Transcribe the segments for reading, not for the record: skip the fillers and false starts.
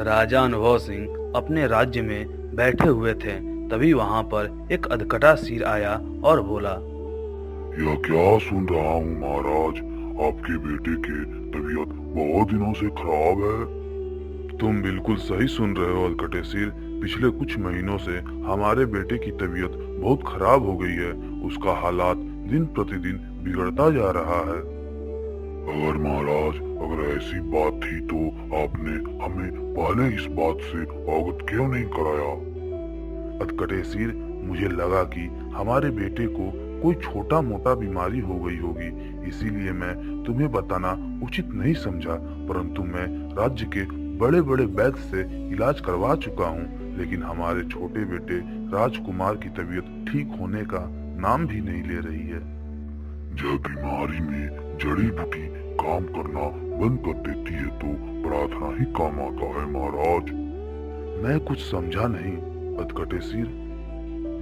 राजा अनुभव सिंह अपने राज्य में बैठे हुए थे। तभी वहां पर एक अधकटा सिर आया और बोला, यह क्या सुन रहा हूँ महाराज, आपके बेटे की तबीयत बहुत दिनों से खराब है। तुम बिल्कुल सही सुन रहे हो अधकटे सिर। पिछले कुछ महीनों से हमारे बेटे की तबीयत बहुत खराब हो गई है। उसका हालात दिन प्रतिदिन बिगड़ता जा रहा है। अगर महाराज अगर ऐसी बात थी तो आपने हमें पहले इस बात से अवगत क्यों नहीं कराया? अधकटे सिर, मुझे लगा कि हमारे बेटे को कोई छोटा मोटा बीमारी हो गई होगी, इसीलिए मैं तुम्हें बताना उचित नहीं समझा। परंतु मैं राज्य के बड़े बड़े वैद्य से इलाज करवा चुका हूँ, लेकिन हमारे छोटे बेटे राजकुमार की तबीयत ठीक होने का नाम भी नहीं ले रही है। जब बीमारी में जड़ी बूटी काम करना बंद कर देती है तो प्रार्थना ही काम आता है महाराज। मैं कुछ समझा नहीं अधकटे सिर।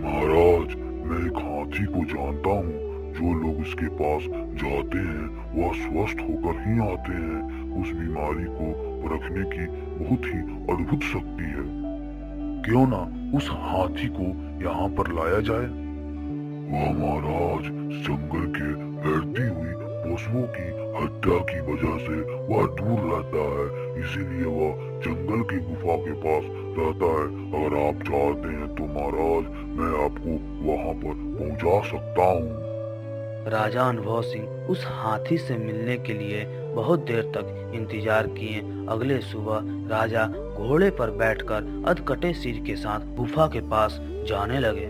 महाराज, मैं एक हाथी को जानता हूँ। जो लोग उसके पास जाते हैं वह स्वस्थ होकर ही आते हैं। उस बीमारी को परखने की बहुत ही अद्भुत शक्ति है। क्यों ना उस हाथी को यहाँ पर लाया जाए? वह महाराज जंगल के बढ़ती हुई पशुओं की हत्या की वजह से वह दूर रहता है, इसीलिए वह जंगल की गुफा के पास रहता है। अगर आप चाहते हैं तो महाराज मैं आपको वहां पर पहुंचा सकता हूँ। राजा अनुभव सिंह उस हाथी से मिलने के लिए बहुत देर तक इंतजार किए। अगले सुबह राजा घोड़े पर बैठकर अधकटे सिर के साथ गुफा के पास जाने लगे।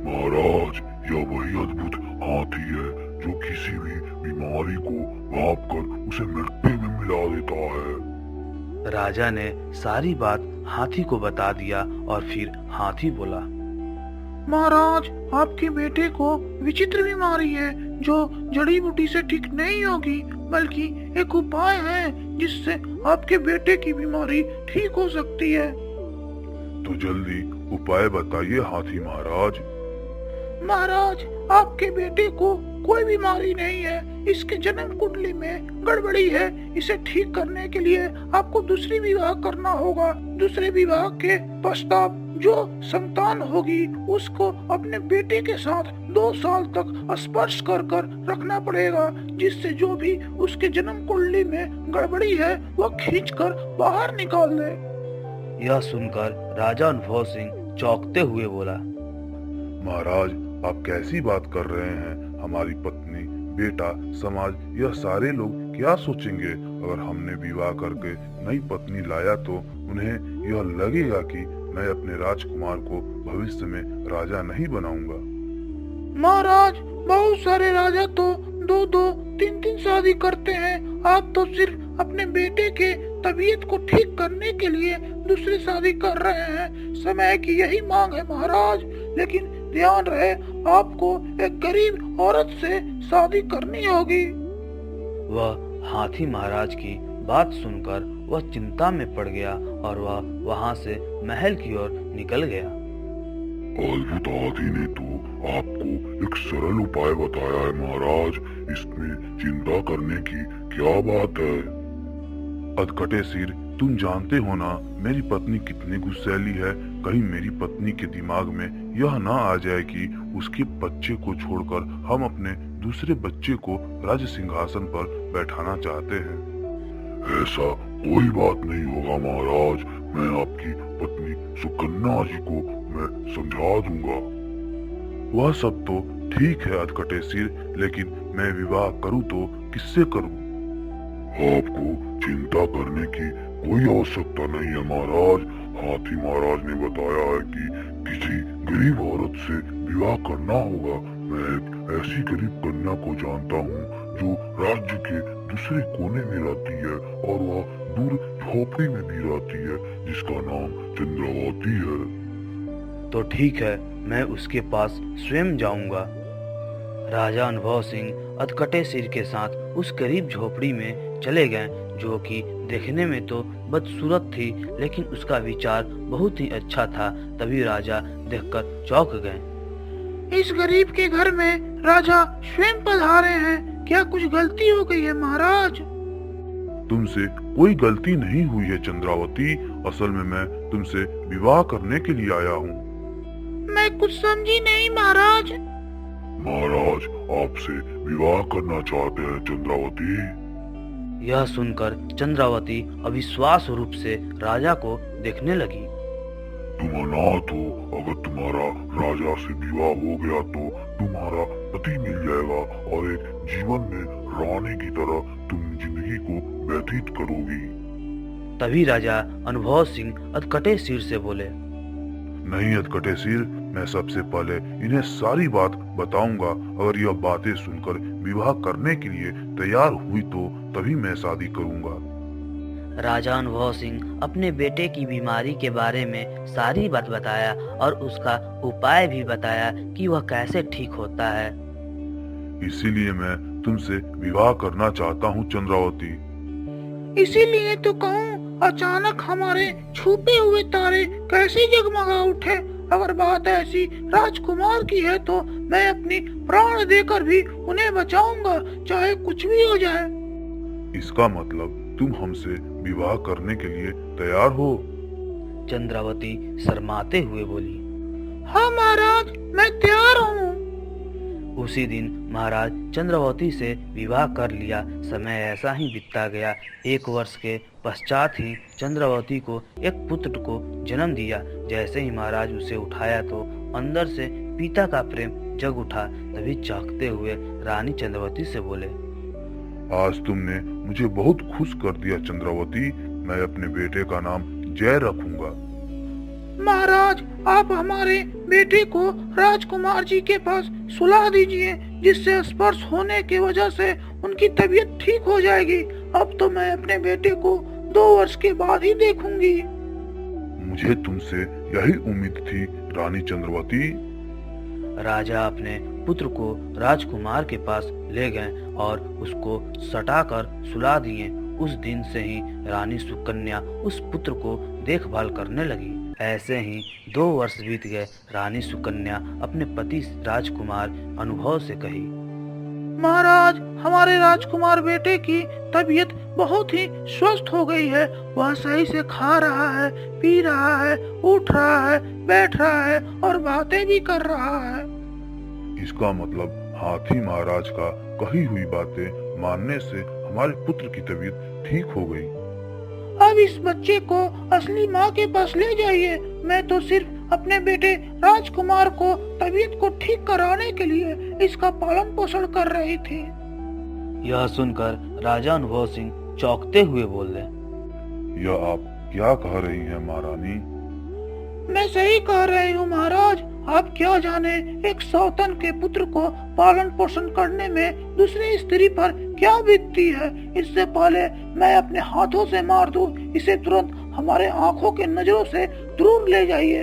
महाराज, यह वही अद्भुत हाथी है जो किसी भी बीमारी को भांपकर उसे मिट्टी में मिला देता है। राजा ने सारी बात हाथी को बता दिया और फिर हाथी बोला, महाराज, आपके बेटे को विचित्र बीमारी है जो जड़ी बूटी से ठीक नहीं होगी, बल्कि एक उपाय है जिससे आपके बेटे की बीमारी ठीक हो सकती है। तो जल्दी उपाय बताइए हाथी महाराज। महाराज, आपके बेटे को कोई बीमारी नहीं है। इसके जन्म कुंडली में गड़बड़ी है। इसे ठीक करने के लिए आपको दूसरी विवाह करना होगा। दूसरे विवाह के पश्चात जो संतान होगी उसको अपने बेटे के साथ 2 साल तक स्पर्श कर कर रखना पड़ेगा, जिससे जो भी उसके जन्म कुंडली में गड़बड़ी है वह खींचकर बाहर निकाल दे। यह सुनकर राजा अनुभव सिंह चौंकते हुए बोला, महाराज, आप कैसी बात कर रहे हैं? हमारी पत्नी, बेटा, समाज, यह सारे लोग क्या सोचेंगे? अगर हमने विवाह करके नई पत्नी लाया तो उन्हें यह लगेगा कि मैं अपने राजकुमार को भविष्य में राजा नहीं बनाऊंगा। महाराज, बहुत सारे राजा तो 2-2, 3-3 शादी करते हैं। आप तो सिर्फ अपने बेटे के तबीयत को ठीक करने के लिए दूसरी शादी कर रहे हैं। समय की यही मांग है महाराज, लेकिन ध्यान रहे आपको एक गरीब औरत से शादी करनी होगी। वह हाथी महाराज की बात सुनकर वह चिंता में पड़ गया और वह वहां से महल की ओर निकल गया। अद्भुत हाथी ने तो आपको एक सरल उपाय बताया है महाराज। इसमें चिंता करने की क्या बात है? अधकटे सिर, तुम जानते हो ना मेरी पत्नी कितनी गुस्सैली है। कहीं मेरी पत्नी के दिमाग में यह ना आ जाए कि उसके बच्चे को छोड़कर हम अपने दूसरे बच्चे को राज सिंहासन पर बैठाना चाहते हैं। ऐसा कोई बात नहीं होगा महाराज। मैं आपकी पत्नी सुकन्या जी को मैं समझा दूंगा। वह सब तो ठीक है अधकटे सिर, लेकिन मैं विवाह करूं तो किससे करूं? आपको चिंता करने की कोई आवश्यकता नहीं है महाराज। हाथी महाराज ने बताया है कि किसी गरीब औरत से विवाह करना होगा। मैं एक ऐसी गरीब कन्या को जानता हूँ जो राज्य के दूसरे कोने में रहती है और वह दूर झोपड़ी में भी रहती है, जिसका नाम चंद्रावती है। तो ठीक है, मैं उसके पास स्वयं जाऊंगा। राजा अनुभव सिंह अधकटे सिर के साथ उस गरीब झोपड़ी में चले गए, जो कि देखने में तो बदसूरत थी, लेकिन उसका विचार बहुत ही अच्छा था। तभी राजा देखकर चौंक गए। इस गरीब के घर में राजा स्वयं पधारे हैं। क्या कुछ गलती हो गई है महाराज? तुमसे कोई गलती नहीं हुई है चंद्रावती। असल में मैं तुमसे विवाह करने के लिए आया हूँ। मैं कुछ समझी नहीं महाराज। महाराज आपसे विवाह करना चाहते हैं चंद्रावती। यह सुनकर चंद्रावती अविश्वास रूप से राजा को देखने लगी। तुम अनाथ हो, अगर तुम्हारा राजा से विवाह हो गया तो तुम्हारा पति मिल जाएगा और एक जीवन में रानी की तरह तुम जिंदगी को व्यतीत करोगी। तभी राजा अनुभव सिंह अधकटे सिर से बोले, नहीं अधकटे सिर, मैं सबसे पहले इन्हें सारी बात बताऊंगा। अगर यह बातें सुनकर विवाह करने के लिए तैयार हुई तो तभी मैं शादी करूंगा। राजा अनुभव सिंह अपने बेटे की बीमारी के बारे में सारी बात बताया और उसका उपाय भी बताया कि वह कैसे ठीक होता है। इसीलिए मैं तुमसे विवाह करना चाहता हूँ चंद्रावती। इसीलिए तो कहूँ, अचानक हमारे छुपे हुए तारे कैसे जगमगा उठे। अगर बात ऐसी राजकुमार की है तो मैं अपनी प्राण देकर भी उन्हें बचाऊंगा, चाहे कुछ भी हो जाए। इसका मतलब तुम हमसे विवाह करने के लिए तैयार हो? चंद्रावती शर्माते हुए बोली, हाँ महाराज, मैं तैयार हूँ। उसी दिन महाराज चंद्रावती से विवाह कर लिया। समय ऐसा ही बीतता गया। 1 वर्ष के पश्चात ही चंद्रावती को एक पुत्र को जन्म दिया। जैसे ही महाराज उसे उठाया तो अंदर से पिता का प्रेम जग उठा। तभी चौंकते हुए रानी चंद्रावती से बोले, आज तुमने मुझे बहुत खुश कर दिया चंद्रावती। मैं अपने बेटे का नाम जय रखूंगा। महाराज, आप हमारे बेटे को राजकुमार जी के पास सुला दीजिए, जिससे स्पर्श होने की वजह से उनकी तबीयत ठीक हो जाएगी। अब तो मैं अपने बेटे को 2 वर्ष के बाद ही देखूंगी। मुझे तुमसे यही उम्मीद थी रानी चंद्रावती। राजा अपने पुत्र को राजकुमार के पास ले गए और उसको सटाकर सुला दिए। उस दिन से ही रानी सुकन्या उस पुत्र को देखभाल करने लगी। ऐसे ही 2 वर्ष बीत गए। रानी सुकन्या अपने पति राजकुमार अनुभव से कही, महाराज, हमारे राजकुमार बेटे की तबीयत बहुत ही स्वस्थ हो गई है। वह सही से खा रहा है, पी रहा है, उठ रहा है, बैठ रहा है और बातें भी कर रहा है। इसका मतलब हाथी महाराज का कही हुई बातें मानने से हमारे पुत्र की तबीयत ठीक हो गई। अब इस बच्चे को असली माँ के पास ले जाइए। मैं तो सिर्फ अपने बेटे राजकुमार को तबीयत को ठीक कराने के लिए इसका पालन पोषण कर रही थी। यह सुनकर राजा अनुभव सिंह चौंकते हुए बोले, यह आप क्या कह रही हैं महारानी? मैं सही कह रही हूँ महाराज। आप क्या जाने एक सौतन के पुत्र को पालन पोषण करने में दूसरी स्त्री पर क्या बीतती है। इससे पहले मैं अपने हाथों से मार दूं, इसे तुरंत हमारे आंखों के नजरों से दूर ले जाइए।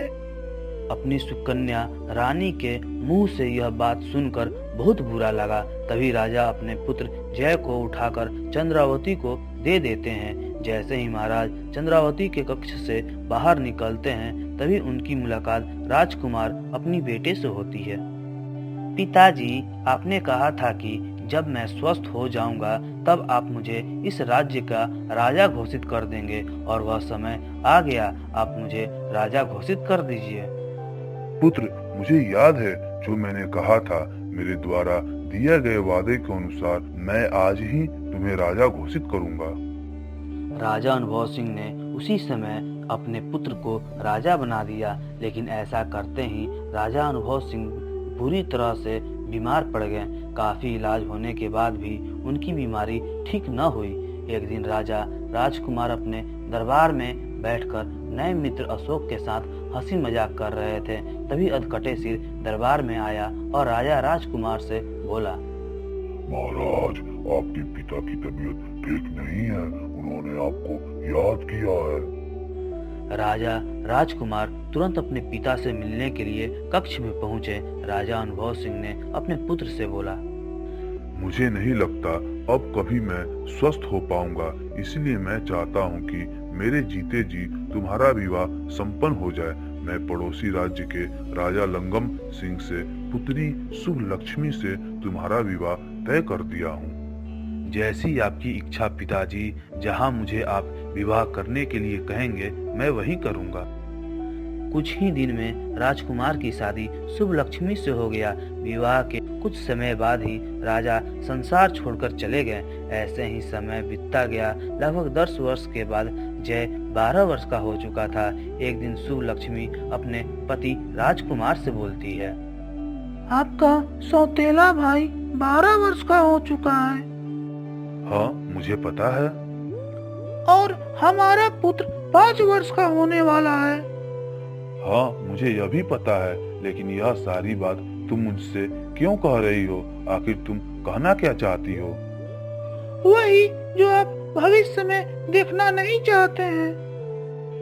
अपनी सुकन्या रानी के मुंह से यह बात सुनकर बहुत बुरा लगा। तभी राजा अपने पुत्र जय को उठाकर चंद्रावती को दे देते हैं। जैसे ही महाराज चंद्रावती के कक्ष से बाहर निकलते हैं तभी उनकी मुलाकात राजकुमार अपनी बेटे से होती है। पिताजी, आपने कहा था कि जब मैं स्वस्थ हो जाऊंगा तब आप मुझे इस राज्य का राजा घोषित कर देंगे और वह समय आ गया। आप मुझे राजा घोषित कर दीजिए। पुत्र, मुझे याद है जो मैंने कहा था। मेरे द्वारा दिए गए वादे के अनुसार मैं आज ही तुम्हें राजा घोषित करूंगा। राजा अनुभव सिंह ने उसी समय अपने पुत्र को राजा बना दिया। लेकिन ऐसा करते ही राजा अनुभव सिंह बुरी तरह से बीमार पड़ गए। काफी इलाज होने के बाद भी उनकी बीमारी ठीक न हुई। एक दिन राजा राजकुमार अपने दरबार में बैठकर नए मित्र अशोक के साथ हंसी मजाक कर रहे थे। तभी अधकटे सिर दरबार में आया और राजा राजकुमार से बोला, महाराज, आपके पिता की तबीयत ठीक नहीं है, उन्होंने आपको याद किया है। राजा राजकुमार तुरंत अपने पिता से मिलने के लिए कक्ष में पहुंचे। राजा अनुभव सिंह ने अपने पुत्र से बोला, मुझे नहीं लगता अब कभी मैं स्वस्थ हो पाऊंगा, इसलिए मैं चाहता हूं कि मेरे जीते जी तुम्हारा विवाह संपन्न हो जाए। मैं पड़ोसी राज्य के राजा लंगम सिंह से पुत्री शुभ लक्ष्मी से तुम्हारा विवाह तय कर दिया हूँ। जैसी आपकी इच्छा पिताजी, जहाँ मुझे आप विवाह करने के लिए कहेंगे मैं वही करूँगा। कुछ ही दिन में राजकुमार की शादी शुभ लक्ष्मी से हो गया। विवाह के कुछ समय बाद ही राजा संसार छोड़कर चले गए। ऐसे ही समय बीतता गया। लगभग 10 वर्ष के बाद जय 12 वर्ष का हो चुका था। एक दिन शुभ लक्ष्मी अपने पति राजकुमार से बोलती है, आपका सौतेला भाई 12 वर्ष का हो चुका है हाँ मुझे पता है। और हमारा पुत्र 5 वर्ष का होने वाला है। हाँ मुझे यह भी पता है, लेकिन यह सारी बात तुम मुझसे क्यों कह रही हो? आखिर तुम कहना क्या चाहती हो? वही जो आप भविष्य में देखना नहीं चाहते हैं।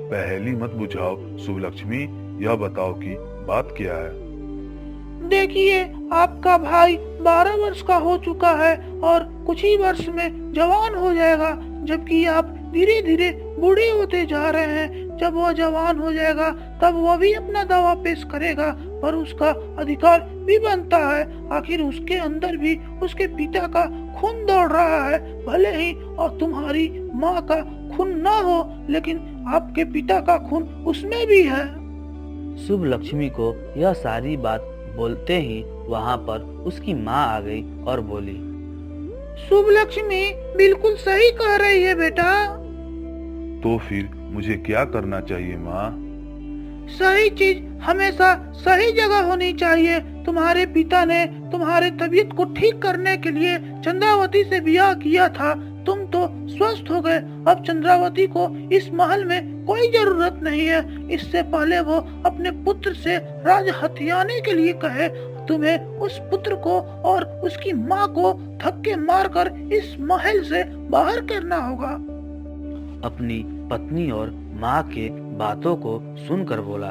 पहेली मत बुझाओ शुभ लक्ष्मी, यह बताओ कि बात क्या है। देखिए, आपका भाई 12 वर्ष का हो चुका है और कुछ ही वर्ष में जवान हो जाएगा, जबकि आप धीरे धीरे बूढ़े होते जा रहे हैं। जब वह जवान हो जाएगा तब वह भी अपना दावा पेश करेगा, पर उसका अधिकार भी बनता है। आखिर उसके अंदर भी उसके पिता का खून दौड़ रहा है। भले ही और तुम्हारी माँ का खून ना हो, लेकिन आपके पिता का खून उसमें भी है। शुभ लक्ष्मी को यह सारी बात बोलते ही वहाँ पर उसकी माँ आ गई और बोली, शुभ लक्ष्मी बिल्कुल सही कह रही है बेटा। तो फिर मुझे क्या करना चाहिए माँ? सही चीज हमेशा सही जगह होनी चाहिए। तुम्हारे पिता ने तुम्हारे तबीयत को ठीक करने के लिए चंद्रावती से ब्याह किया था। तुम तो स्वस्थ हो गए। अब चंद्रावती को इस महल में कोई जरूरत नहीं है। इससे पहले वो अपने पुत्र से राज हथियाने के लिए कहे, तुम्हें उस पुत्र को और उसकी माँ को धक्के मारकर इस महल से बाहर करना होगा। अपनी पत्नी और माँ के बातों को सुनकर बोला,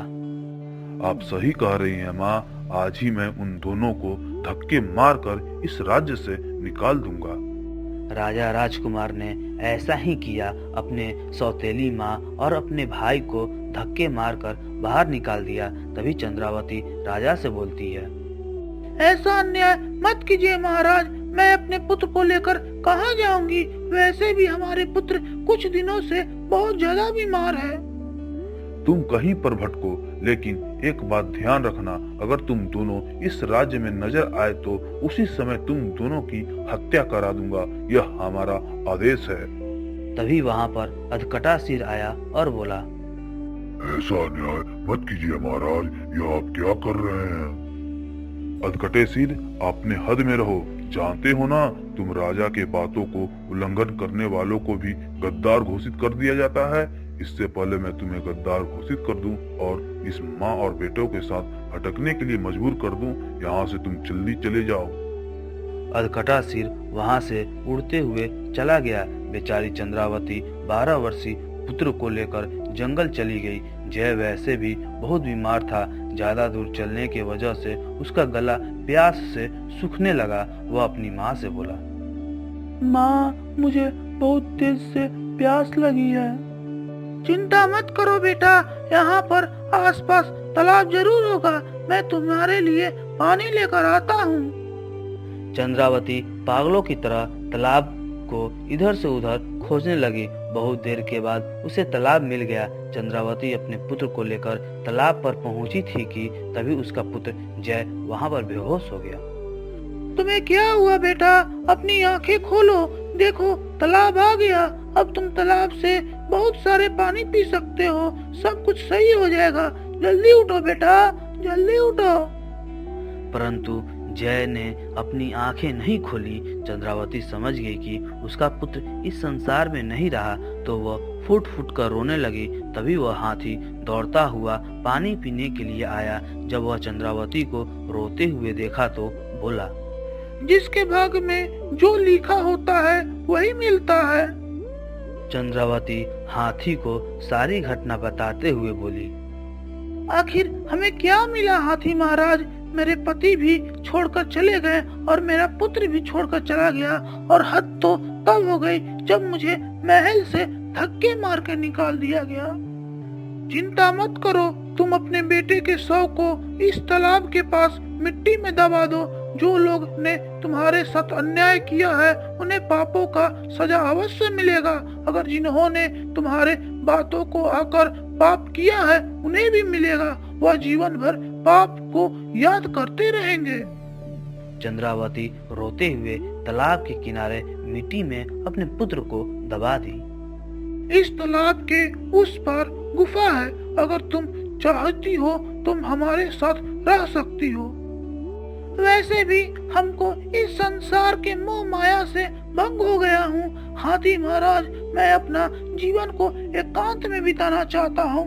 आप सही कह रही हैं माँ, आज ही मैं उन दोनों को धक्के मारकर इस राज्य से निकाल दूंगा। राजा राजकुमार ने ऐसा ही किया। अपने सौतेली माँ और अपने भाई को धक्के मारकर बाहर निकाल दिया। तभी चंद्रावती राजा से बोलती है, ऐसा अन्याय मत कीजिए महाराज। मैं अपने पुत्र को लेकर कहाँ जाऊंगी? वैसे भी हमारे पुत्र कुछ दिनों से बहुत ज्यादा बीमार है। तुम कहीं पर भटको, लेकिन एक बात ध्यान रखना, अगर तुम दोनों इस राज्य में नजर आए तो उसी समय तुम दोनों की हत्या करा दूंगा। यह हमारा आदेश है। तभी वहाँ पर अधकटा सिर आया और बोला, ऐसा अन्याय मत कीजिए महाराज, यह आप क्या कर रहे हैं? अधकटे सिर, अपने हद में रहो। जानते हो ना, तुम राजा के बातों को उल्लंघन करने वालों को भी गद्दार घोषित कर दिया जाता है। इससे पहले मैं तुम्हें गद्दार घोषित कर दूं और इस माँ और बेटों के साथ भटकने के लिए मजबूर कर दूं। यहाँ से तुम जल्दी चले जाओ। अधकटा सिर वहाँ से उड़ते हुए चला गया। बेचारी चंद्रावती 12 वर्षीय पुत्र को लेकर जंगल चली गई। जय वैसे भी बहुत बीमार था। ज्यादा दूर चलने की वजह से उसका गला प्यास से सूखने लगा। वह अपनी माँ से बोला, माँ, मुझे बहुत तेज से प्यास लगी है। चिंता मत करो बेटा, यहाँ पर आसपास तालाब जरूर होगा। मैं तुम्हारे लिए पानी लेकर आता हूँ। चंद्रावती पागलों की तरह तालाब को इधर से उधर खोजने लगी। बहुत देर के बाद उसे तालाब मिल गया। चंद्रावती अपने पुत्र को लेकर तालाब पर पहुंची थी कि तभी उसका पुत्र जय वहां पर बेहोश हो गया। तुम्हें क्या हुआ बेटा? अपनी आंखें खोलो, देखो तालाब आ गया। अब तुम तालाब से बहुत सारे पानी पी सकते हो। सब कुछ सही हो जाएगा। जल्दी उठो बेटा, जल्दी उठो। परंतु जय ने अपनी आंखें नहीं खोली। चंद्रावती समझ गई कि उसका पुत्र इस संसार में नहीं रहा, तो वह फुट फुट कर रोने लगी। तभी वह हाथी दौड़ता हुआ पानी पीने के लिए आया। जब वह चंद्रावती को रोते हुए देखा तो बोला, जिसके भाग में जो लिखा होता है वही मिलता है। चंद्रावती हाथी को सारी घटना बताते हुए बोली, आखिर हमें क्या मिला हाथी महाराज? मेरे पति भी छोड़कर चले गए और मेरा पुत्र भी छोड़कर चला गया। और हद तो तब हो गई जब मुझे महल से धक्के मार के निकाल दिया गया। चिंता मत करो, तुम अपने बेटे के शव को इस तालाब के पास मिट्टी में दबा दो। जो लोग ने तुम्हारे साथ अन्याय किया है उन्हें पापों का सजा अवश्य मिलेगा। अगर जिन्होंने तुम्हारे बातों को आकर पाप किया है उन्हें भी मिलेगा। वह जीवन भर पाप को याद करते रहेंगे। चंद्रावती रोते हुए तालाब के किनारे मिट्टी में अपने पुत्र को दबा दी। इस तालाब के उस पार गुफा है। अगर तुम चाहती हो तुम हमारे साथ रह सकती हो। वैसे भी हमको इस संसार के मोह माया से भंग हो गया हूँ। हाथी महाराज, मैं अपना जीवन को एकांत में बिताना चाहता हूँ।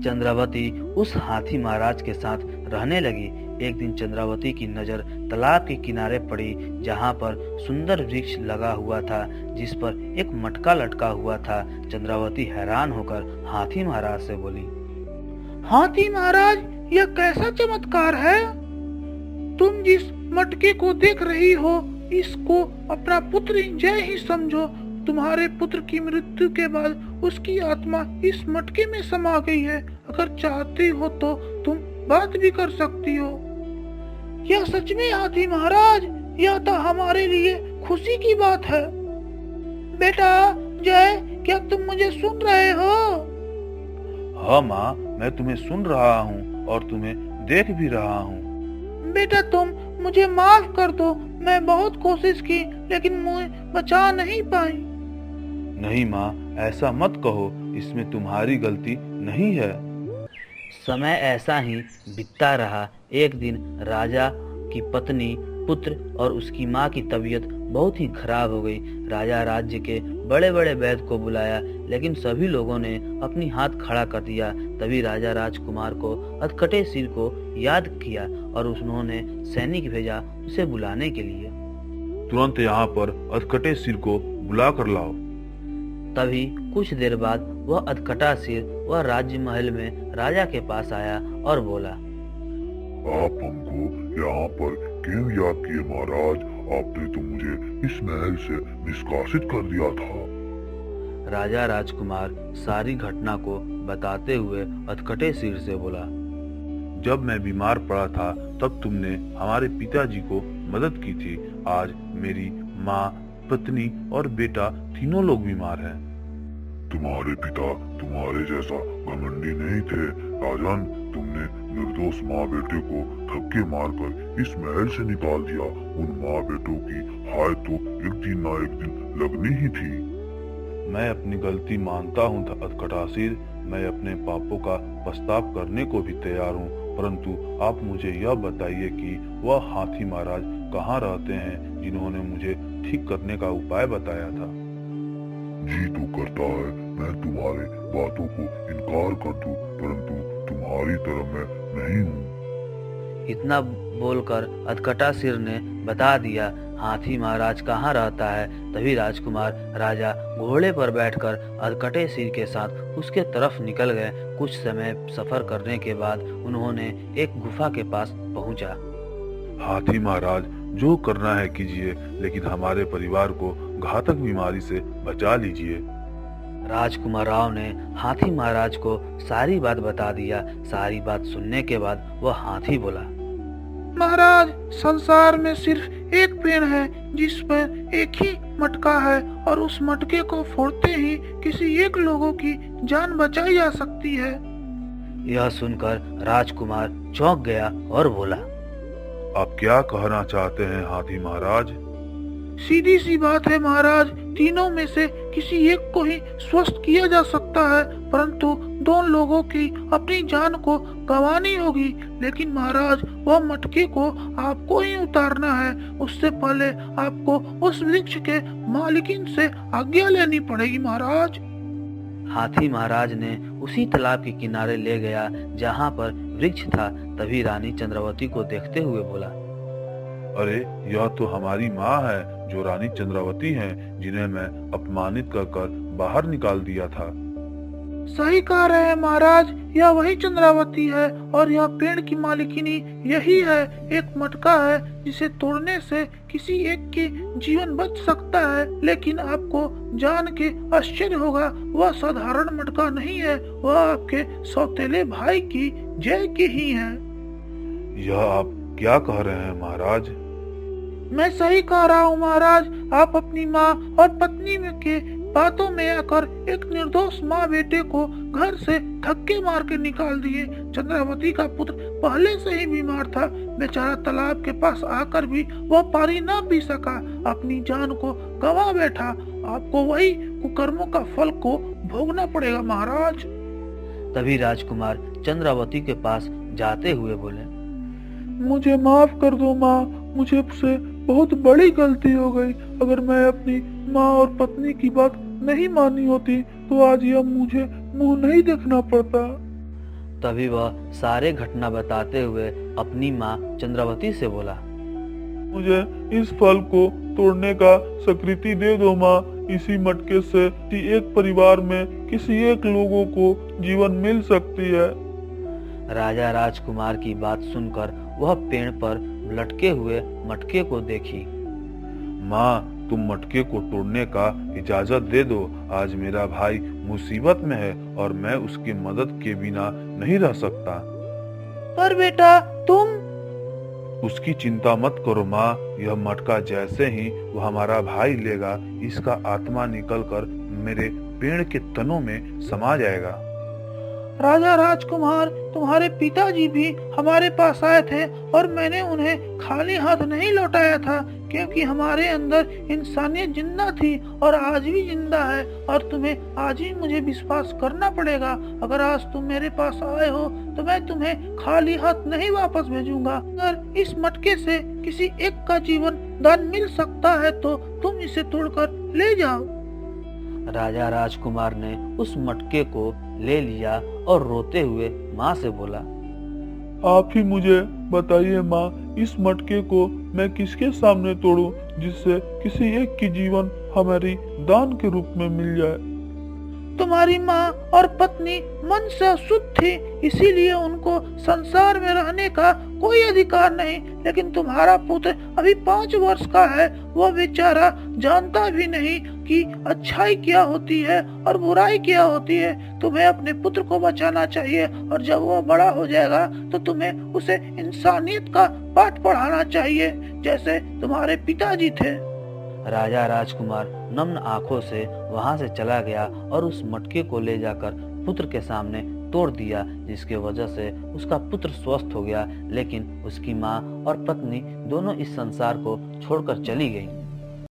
चंद्रावती उस हाथी महाराज के साथ रहने लगी। एक दिन चंद्रावती की नजर तालाब के किनारे पड़ी, जहाँ पर सुंदर वृक्ष लगा हुआ था जिस पर एक मटका लटका हुआ था। चंद्रावती हैरान होकर हाथी महाराज से बोली, हाथी महाराज, यह कैसा चमत्कार है? तुम जिस मटके को देख रही हो इसको अपना पुत्र जय ही समझो। तुम्हारे पुत्र की मृत्यु के बाद उसकी आत्मा इस मटके में समा गई है। अगर चाहती हो तो तुम बात भी कर सकती हो। यह सच में हाथी महाराज, यह तो हमारे लिए खुशी की बात है। बेटा जय, क्या तुम मुझे सुन रहे हो? हाँ माँ, मैं तुम्हें सुन रहा हूँ और तुम्हें देख भी रहा हूँ। बेटा तुम मुझे माफ कर दो। मैं बहुत कोशिश की लेकिन मुझे बचा नहीं पाई। नहीं माँ, ऐसा मत कहो, इसमें तुम्हारी गलती नहीं है। समय ऐसा ही बीतता रहा। एक दिन राजा की पत्नी, पुत्र और उसकी माँ की तबीयत बहुत ही खराब हो गई। राजा राज्य के बड़े बड़े वैद्य को बुलाया लेकिन सभी लोगों ने अपनी हाथ खड़ा कर दिया। तभी राजा राजकुमार को अधकटे सिर को याद किया और उन्होंने सैनिक भेजा उसे बुलाने के लिए। तुरंत यहाँ पर अधकटे सिर को बुला कर लाओ। तभी कुछ देर बाद वह अधकटा सिर वह राज्य महल में राजा के पास आया और बोला, आप हमको यहाँ पर क्यों याद किए महाराज? आपने तो मुझे इस महल से निष्कासित कर दिया था। राजा राजकुमार सारी घटना को बताते हुए अधकटे सिर से बोला, जब मैं बीमार पड़ा था तब तुमने हमारे पिताजी को मदद की थी। आज मेरी माँ, पत्नी और बेटा तीनों लोग बीमार हैं। तुम्हारे पिता तुम्हारे जैसा घमंडी नहीं थे राजन। तुमने निर्दोष माँ बेटे को धक्के मारकर इस महल से निकाल दिया। उन माँ बेटों की हाय तो एक दिन ना एक दिन लगनी ही थी। मैं अपनी गलती मानता हूँ अधकटा सिर। मैं अपने पापों का पछतावा करने को भी तैयार हूँ, परंतु आप मुझे यह बताइए कि वह हाथी महाराज कहाँ रहते हैं जिन्होंने मुझे ठीक करने का उपाय बताया था। जी तो करता है मैं तुम्हारे बातों को इनकार कर दूं, परंतु तुम्हारी तरह मैं नहीं हूँ। इतना बोलकर अधकटा सिर ने बता दिया हाथी महाराज कहाँ रहता है। तभी राजकुमार राजा घोड़े पर बैठकर अधकटे सिर के साथ उसके तरफ निकल गए। कुछ समय सफर करने के बाद उन्होंने एक गुफा के पास पहुंचा। हाथी महाराज, जो करना है कीजिए, लेकिन हमारे परिवार को घातक बीमारी से बचा लीजिए। राजकुमार राव ने हाथी महाराज को सारी बात बता दिया। सारी बात सुनने के बाद वह हाथी बोला, महाराज, संसार में सिर्फ एक पेड़ है जिस पर एक ही मटका है और उस मटके को फोड़ते ही किसी एक लोगों की जान बचाई जा सकती है। यह सुनकर राजकुमार चौंक गया और बोला, आप क्या कहना चाहते हैं हाथी महाराज? सीधी सी बात है महाराज, तीनों में से किसी एक को ही स्वस्थ किया जा सकता है, परंतु दोनों लोगों की अपनी जान को गंवानी होगी। लेकिन महाराज, वह मटके को आपको ही उतारना है। उससे पहले आपको उस वृक्ष के मालिकिन से आज्ञा लेनी पड़ेगी महाराज। हाथी महाराज ने उसी तालाब के किनारे ले गया जहाँ पर वृक्ष था। तभी रानी चंद्रावती को देखते हुए बोला, अरे यह तो हमारी माँ है जो रानी चंद्रावती हैं, जिन्हें मैं अपमानित कर बाहर निकाल दिया था। सही कह रहे हैं महाराज, यह वही चंद्रावती है और यह पेड़ की मालिकिनी यही है। एक मटका है जिसे तोड़ने से किसी एक के जीवन बच सकता है, लेकिन आपको जान के आश्चर्य होगा, वह साधारण मटका नहीं है, वह आपके सौतेले भाई की जय की ही है। यह आप क्या कह रहे हैं महाराज? मैं सही कह रहा हूँ महाराज। आप अपनी माँ और पत्नी में के बातों में आकर एक निर्दोष माँ बेटे को घर से धक्के मार के निकाल दिए। चंद्रावती का पुत्र पहले से ही बीमार था। बेचारा तालाब के पास आकर भी वह पानी न पी सका, अपनी जान को गंवा बैठा। आपको वही कुकर्मों का फल को भोगना पड़ेगा महाराज। तभी राजकुमार चंद्रावती के पास जाते हुए बोले, मुझे माफ कर दो माँ, मुझे से बहुत बड़ी गलती हो गई। अगर मैं अपनी माँ और पत्नी की बात नहीं मानी होती तो आज यह मुझे मुंह नहीं देखना पड़ता। तभी वह सारे घटना बताते हुए अपनी माँ चंद्रावती से बोला, मुझे इस फल को तोड़ने का स्वीकृति दे दो माँ। इसी मटके से एक परिवार में किसी एक लोगों को जीवन मिल सकती है। राजा राजकुमार की बात सुनकर वह पेड़ पर लटके हुए मटके को देखी। माँ, तुम मटके को तोड़ने का इजाजत दे दो। आज मेरा भाई मुसीबत में है और मैं उसकी मदद के बिना नहीं रह सकता। पर बेटा तुम उसकी चिंता मत करो माँ, यह मटका जैसे ही वो हमारा भाई लेगा, इसका आत्मा निकलकर मेरे पेड़ के तनों में समा जाएगा। राजा राजकुमार, तुम्हारे पिताजी भी हमारे पास आए थे और मैंने उन्हें खाली हाथ नहीं लौटाया था, क्योंकि हमारे अंदर इंसानियत जिंदा थी और आज भी जिंदा है। और तुम्हें आज ही मुझे विश्वास करना पड़ेगा। अगर आज तुम मेरे पास आए हो तो मैं तुम्हें खाली हाथ नहीं वापस भेजूंगा। अगर इस मटके से किसी एक का जीवन दान मिल सकता है तो तुम इसे तोड़कर ले जाओ। राजा राजकुमार ने उस मटके को ले लिया और रोते हुए माँ से बोला, आप ही मुझे बताइए माँ, इस मटके को मैं किसके सामने तोड़ूं जिससे किसी एक की जीवन हमारी दान के रूप में मिल जाए। तुम्हारी माँ और पत्नी मन से अशुद्ध थी, इसीलिए उनको संसार में रहने का कोई अधिकार नहीं। लेकिन तुम्हारा पुत्र अभी 5 वर्ष का है, वह बेचारा जानता भी नहीं कि अच्छाई क्या होती है और बुराई क्या होती है। तुम्हें अपने पुत्र को बचाना चाहिए और जब वह बड़ा हो जाएगा तो तुम्हें उसे इंसानियत का पाठ पढ़ाना चाहिए, जैसे तुम्हारे पिताजी थे। राजा राजकुमार नम्न आंखों से वहां से चला गया और उस मटके को ले जाकर पुत्र के सामने तोड़ दिया, जिसके वजह से उसका पुत्र स्वस्थ हो गया। लेकिन उसकी माँ और पत्नी दोनों इस संसार को छोड़कर चली गई।